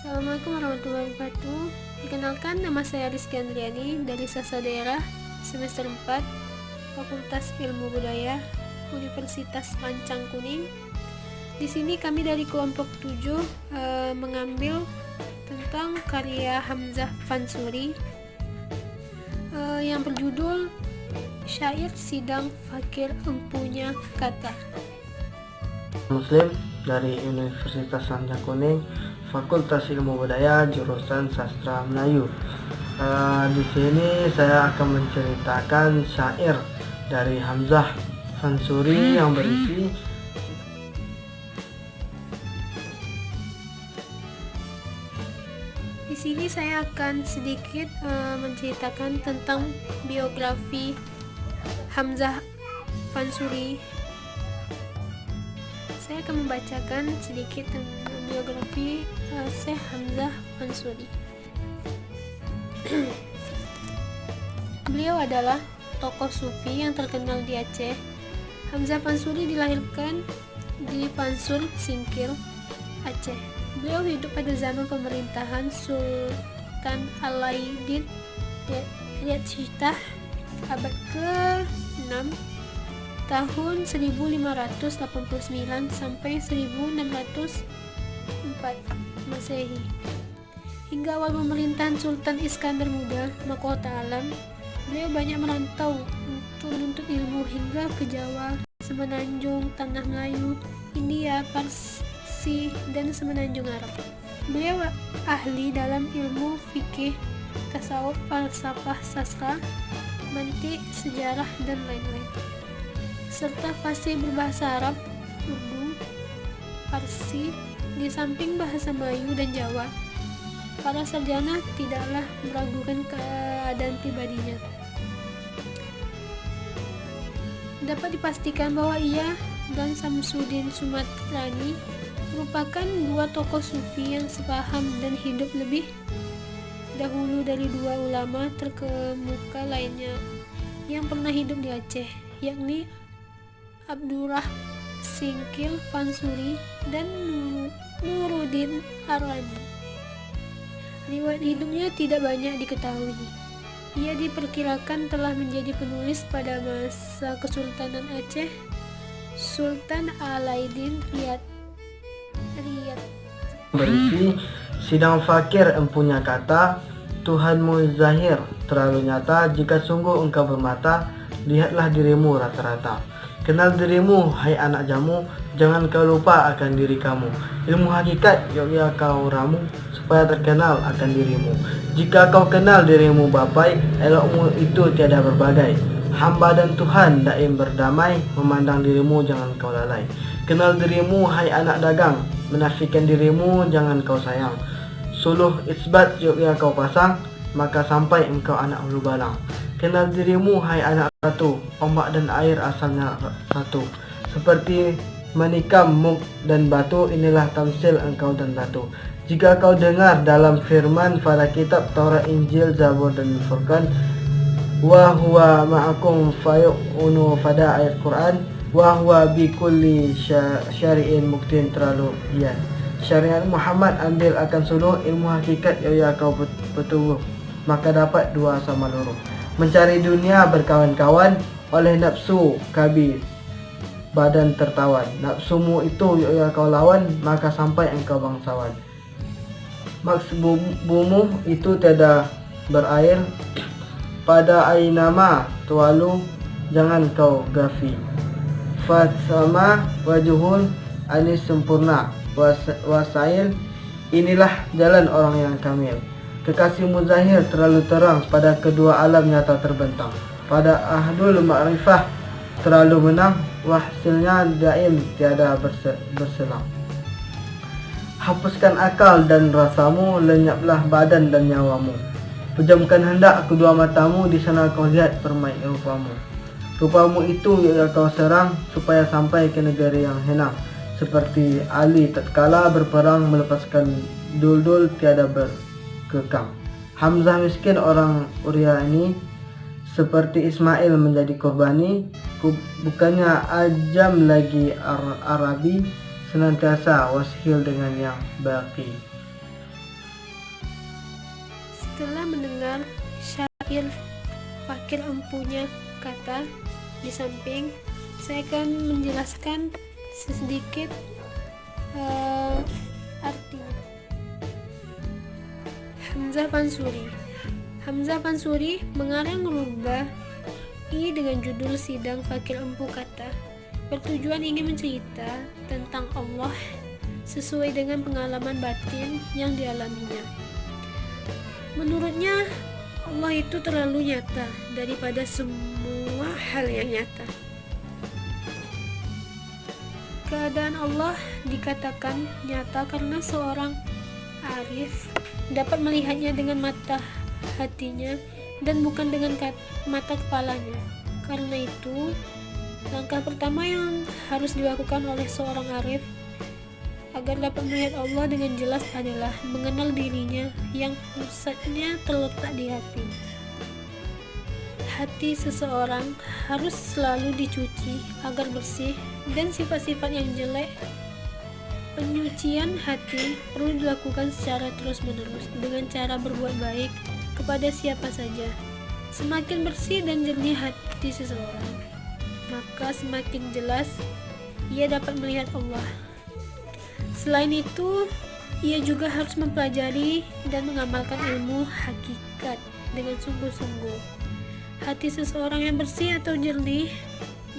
Assalamualaikum warahmatullahi wabarakatuh. Perkenalkan, nama saya Rizky Andriani dari Sasa Daerah, semester 4, Fakultas Ilmu Budaya, Universitas Lancang Kuning. Di sini kami dari kelompok 7 mengambil tentang karya Hamzah Fansuri yang berjudul Syair Sidang Fakir Empunya Kata. Muslim dari Universitas Lancang Kuning, Fakultas Ilmu Budaya, jurusan Sastra Melayu. Di sini saya akan menceritakan syair dari Hamzah Fansuri yang berisi Di sini saya akan sedikit menceritakan tentang biografi Hamzah Fansuri. Saya akan membacakan sedikit tentang biografi Syekh Hamzah Fansuri. Beliau adalah tokoh sufi yang terkenal di Aceh. Hamzah Fansuri dilahirkan di Fansur, Singkil, Aceh. Beliau hidup pada zaman pemerintahan Sultan Alauddin Riyadhsyah abad ke-6 tahun 1589 sampai 1604 Masehi. Hingga awal pemerintahan Sultan Iskandar Muda Mahkota Alam, beliau banyak merantau untuk menuntut ilmu hingga ke Jawa, Semenanjung, Tanah Melayu, India, Parsi, dan Semenanjung Arab. Beliau ahli dalam ilmu fikih, tasawuf, falsafah, sastra, mantik, sejarah, dan lain-lain, serta fasih berbahasa Arab, Urdu, Parsi. Di samping bahasa Melayu dan Jawa, para sarjana tidaklah meragukan keadaan pribadinya. Dapat dipastikan bahwa ia dan Samsudin Sumatrani merupakan dua tokoh sufi yang sepaham dan hidup lebih dahulu dari dua ulama terkemuka lainnya yang pernah hidup di Aceh, yakni Abdurrah Singkil Fansuri dan Nuruddin Arlani. Riwayat hidupnya tidak banyak diketahui. Ia diperkirakan telah menjadi penulis pada masa Kesultanan Aceh Sultan Alauddin Riyad. berisi sidang fakir empunya kata, Tuhanmu zahir terlalu nyata, jika sungguh engkau bermata, lihatlah dirimu rata-rata. Kenal dirimu, hai anak jamu, jangan kau lupa akan diri kamu. Ilmu hakikat ya kau ramu, supaya terkenal akan dirimu. Jika kau kenal dirimu bapai, elokmu itu tiada berbagai. Hamba dan Tuhan daim berdamai, memandang dirimu jangan kau lalai. Kenal dirimu, hai anak dagang, menafikan dirimu jangan kau sayang. Suluh isbat ya kau pasang, maka sampai engkau anak hulu balang. Kenal dirimu, hai anak ratu, ombak dan air asalnya satu. Seperti menikam muk dan batu, inilah tamsil engkau dan batu. Jika kau dengar dalam firman pada kitab Taurat, Injil, Zabur dan Furqan, wa huwa ma'akum fayu'unu pada ayat Quran, wa huwa bi kulli syari'in muktin terlalu iya. Syariat Muhammad ambil akan suluh, ilmu hakikat ya kau betul, maka dapat dua sama luruh. Mencari dunia berkawan-kawan, oleh nafsu kabir badan tertawan. Nafsumu itu ya kau lawan, maka sampai engkau bangsawan. Maksud bumuh itu tiada berair, pada ainama tualu jangan kau gafi. Fatsama wajuhun anis sempurna, wasail inilah jalan orang yang kamil. Kekasihmu zahir terlalu terang, pada kedua alam nyata terbentang. Pada ahdul ma'rifah terlalu menang, wahsilnya daim tiada berselang. Hapuskan akal dan rasamu, lenyaplah badan dan nyawamu. Pejamkan hendak kedua matamu, di sana kau lihat permai rupamu. Rupamu itu ya kau serang, supaya sampai ke negeri yang henang. Seperti Ali tatkala berperang, melepaskan dul-dul tiada berkekang. Hamzah miskin orang Uria ini, seperti Ismail menjadi korbani, bukannya ajam lagi Arabi, senantiasa washil dengan yang baki. Setelah mendengar syair fakir empunya kata di samping, saya akan menjelaskan sedikit artinya. Hamzah Fansuri. Hamzah Fansuri mengarang rubah I dengan judul Sidang Fakir Empu Kata, bertujuan ingin mencerita tentang Allah sesuai dengan pengalaman batin yang dialaminya. Menurutnya, Allah itu terlalu nyata daripada semua hal yang nyata. Keadaan Allah dikatakan nyata karena seorang arif dapat melihatnya dengan mata hatinya dan bukan dengan mata kepalanya. Karena itu, langkah pertama yang harus dilakukan oleh seorang arif agar dapat melihat Allah dengan jelas adalah mengenal dirinya yang pusatnya terletak di hati. Hati seseorang harus selalu dicuci agar bersih dan sifat-sifat yang jelek. Penyucian hati perlu dilakukan secara terus-menerus dengan cara berbuat baik kepada siapa saja. Semakin bersih dan jernih hati seseorang, maka semakin jelas ia dapat melihat Allah. Selain itu, ia juga harus mempelajari dan mengamalkan ilmu hakikat dengan sungguh-sungguh. Hati seseorang yang bersih atau jernih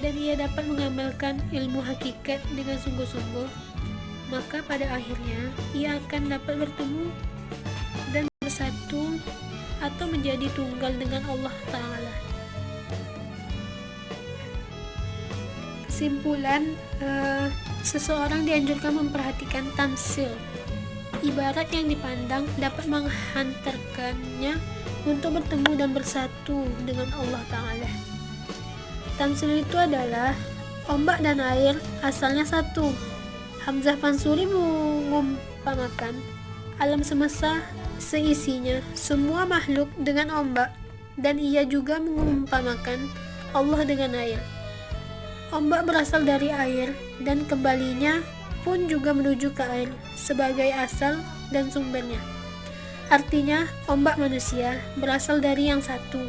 dan ia dapat mengamalkan ilmu hakikat dengan sungguh-sungguh, maka pada akhirnya ia akan dapat bertemu dan bersatu atau menjadi tunggal dengan Allah Ta'ala. Kesimpulan, seseorang dianjurkan memperhatikan tamsil. Ibarat yang dipandang dapat menghantarkannya untuk bertemu dan bersatu dengan Allah Ta'ala. Tamsil itu adalah ombak dan air asalnya satu. Hamzah Fansuri mengumpamakan alam semesta seisinya, semua makhluk dengan ombak, dan ia juga mengumpamakan Allah dengan air. Ombak berasal dari air dan kembalinya pun juga menuju ke air sebagai asal dan sumbernya. Artinya, ombak manusia berasal dari yang satu,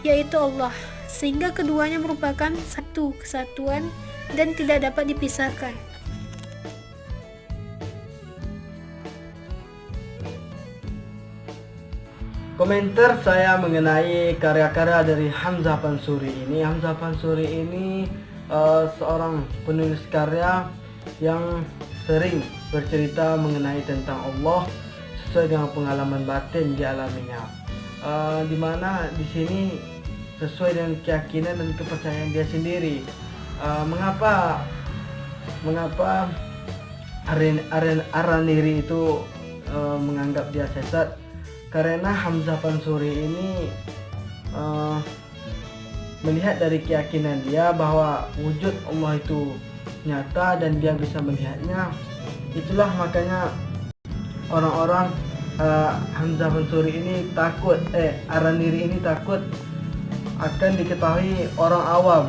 yaitu Allah, sehingga keduanya merupakan satu kesatuan dan tidak dapat dipisahkan. Komentar saya mengenai karya-karya dari Hamzah Fansuri ini. Hamzah Fansuri ini seorang penulis karya yang sering bercerita mengenai tentang Allah sesuai dengan pengalaman batin dialaminya, dimana di sini sesuai dengan keyakinan dan kepercayaan dia sendiri. Mengapa Araniri itu menganggap dia sesat? Karena Hamzah Fansuri ini melihat dari keyakinan dia bahwa wujud Allah itu nyata dan dia bisa melihatnya. Itulah makanya orang-orang Hamzah Fansuri ini takut, Araniri ini takut akan diketahui orang awam,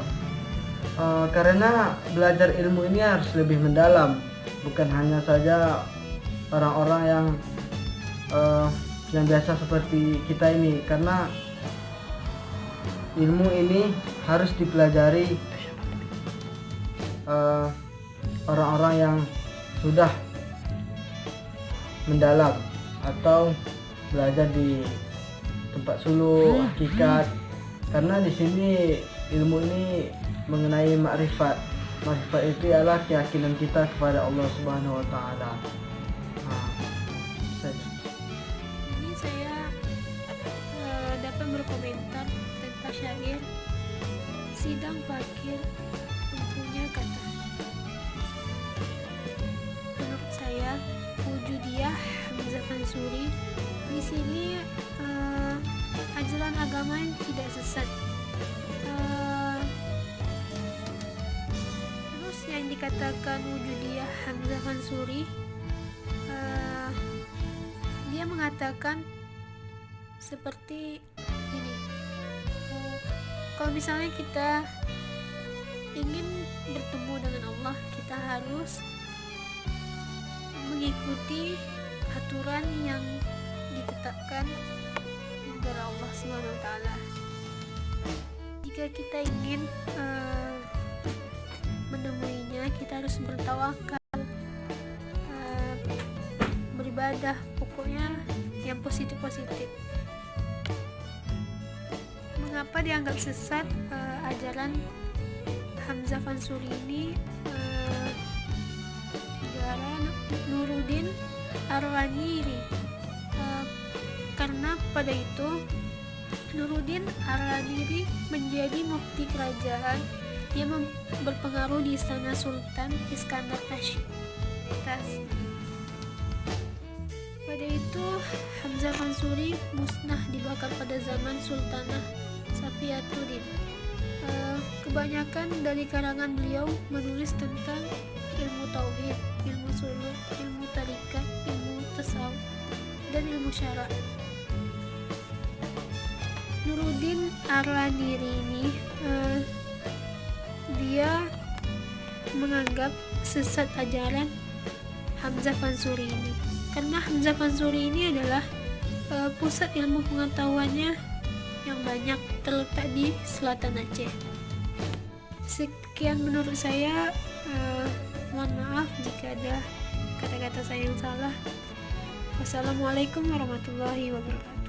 karena belajar ilmu ini harus lebih mendalam, bukan hanya saja orang-orang yang biasa seperti kita ini, karena ilmu ini harus dipelajari orang-orang yang sudah mendalam atau belajar di tempat suluk hakikat, karena di sini ilmu ini mengenai makrifat. Makrifat itu adalah keyakinan kita kepada Allah Subhanahu wa Ta'ala. Ini saya dapat berkomentar tentang syair Sidang Fakir Empunya Kata. Menurut saya, wujudiyah Hamzah Fansuri di sini ajaran agama yang tidak sesat. Terus yang dikatakan wujudiyah Hamzah Fansuri, dia mengatakan seperti ini. Kalau misalnya kita ingin bertemu dengan Allah, kita harus mengikuti aturan yang ditetapkan negara Allah Subhanahu wa Ta'ala. Jika kita ingin menemuinya, kita harus bertawakal, beribadah, pokoknya yang positif-positif. Mengapa dianggap sesat ajaran Hamzah Fansuri ini? Gara Nuruddin Ar-Raniri, karena pada itu Nuruddin Ar-Raniri menjadi mufti kerajaan yang berpengaruh di istana Sultan Iskandar Tasni. Pada itu Hamzah Fansuri musnah, dibakar pada zaman Sultanah Safiyatuddin. Kebanyakan dari karangan beliau menulis tentang ilmu tauhid, ilmu suluk, ilmu tarikat, ilmu tasawuf, dan ilmu syara. Nuruddin Ar-Raniri ini dia menganggap sesat ajaran Hamzah Fansuri ini, karena Hamzah Fansuri ini adalah pusat ilmu pengetahuannya yang banyak terletak di selatan Aceh. Sekian menurut saya, mohon maaf jika ada kata-kata saya yang salah. Wassalamualaikum warahmatullahi wabarakatuh.